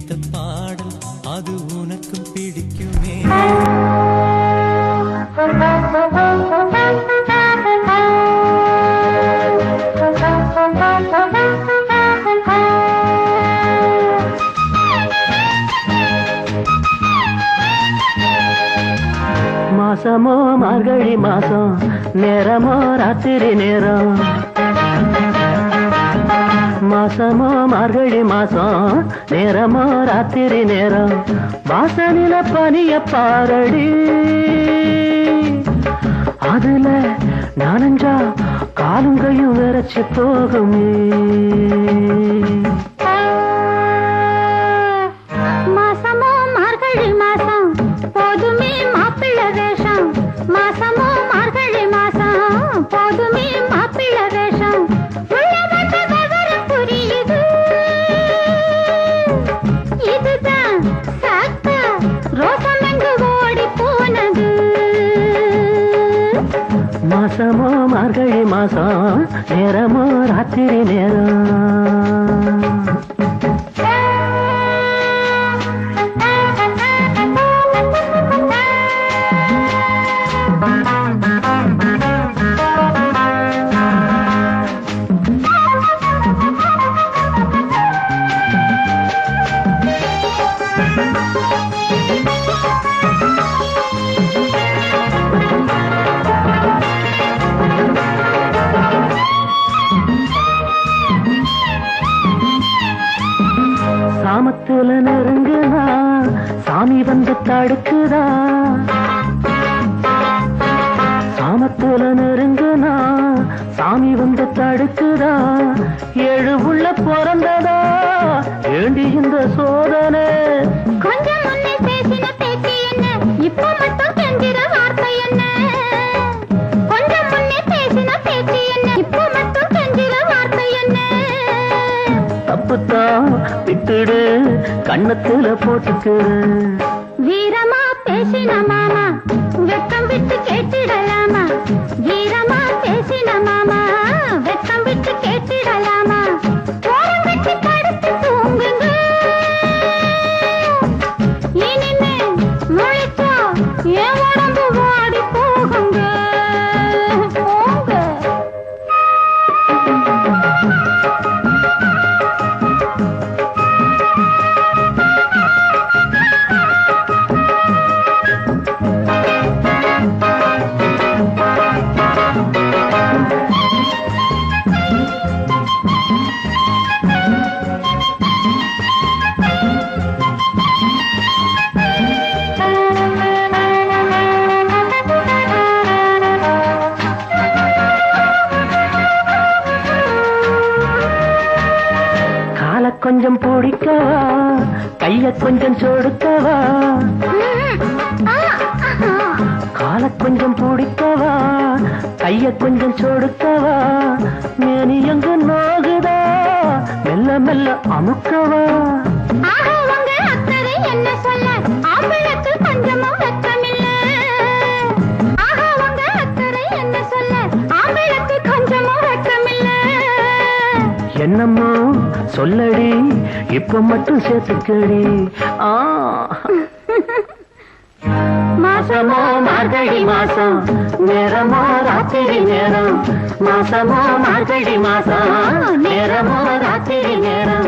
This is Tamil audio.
பிடித்த பாடல் அது உனக்கும் பிடிக்குமே. மாசமோ மார்கழி மாசம், நேரமோ ராத்திரி நேரம். மாசமோ மார்கழி மாசம், நேரமோ ராத்திரி நேரம். வாசனில பனிய பாரடி, அதுல நானஞ்சா காலுங்கையும் விரைச்சு போகுமே. மாசமோ மார்கழி மாசம், போதுமே மாப்பிள்ள வேஷம். மாசமோ மார்கழி மாசம், போதுமே மாப்பிள்ள வேஷம். புரியுது, இதுதான் சாக்கா, ரோசம் எங்கு ஓடி போனது. மாசமோ மார்கழி மாசம், நேரமோ ராத்திரி நேரம். சாமத்துல நெருங்குதா, சாமி வந்து தடுக்குதா. சாமத்துல நெருங்குனா, சாமி வந்து தடுக்குதா. ஏழு உள்ள பிறந்ததா, ஏண்டி இந்த சோதனை. கொஞ்சம் முன்னே பேசின பேச்சு என்ன, இப்ப மட்டும் கெஞ்சிற வார்த்தை என்ன. கொஞ்சம் முன்னே பேசின பேச்சு என்ன, இப்ப மட்டும் கெஞ்சிற வார்த்தை என்ன. தப்புத்தான் விட்டுடு, கண்ணத்துல போட்டுக்கு. வீரமா பேசின மாமா, வெக்கம் விட்டு கேட்டிடலாமா. வீரமா பேசின மாமா, வெக்கம் விட்டு கேட்டிடலாமா. ஓரம் விட்டு படுத்து தூங்குங்க, இனிமே முழிச்சா என் உடம்பு வாடி போகுங்க. போங்க. கொஞ்சம் பிடிக்கவா, கைய கொஞ்சம் சொடுக்கவா. கால கொஞ்சம் பிடிக்கவா, கைய கொஞ்சம் சொடுக்கவா. மேனி எங்க நோகுதா, மெல்ல மெல்ல அமுக்கவா. என்ன சொல்ல, ஆப்பிளுக்கு கொஞ்சமும் வெக்கமில்ல. அவங்க அக்கறை என்ன சொல்ல, ஆப்பிளுக்கு கொஞ்சமும் வெக்கமில்ல. என்னமோ சொல்லடி, இப்ப மட்டும் சேர்த்துக்கடி. மாசமோ மார்கழி மாசம், நேரமோ ராத்திரி நேரம். மாசமோ மார்கழி மாசம், நேரமோ ராத்திரி நேரம்.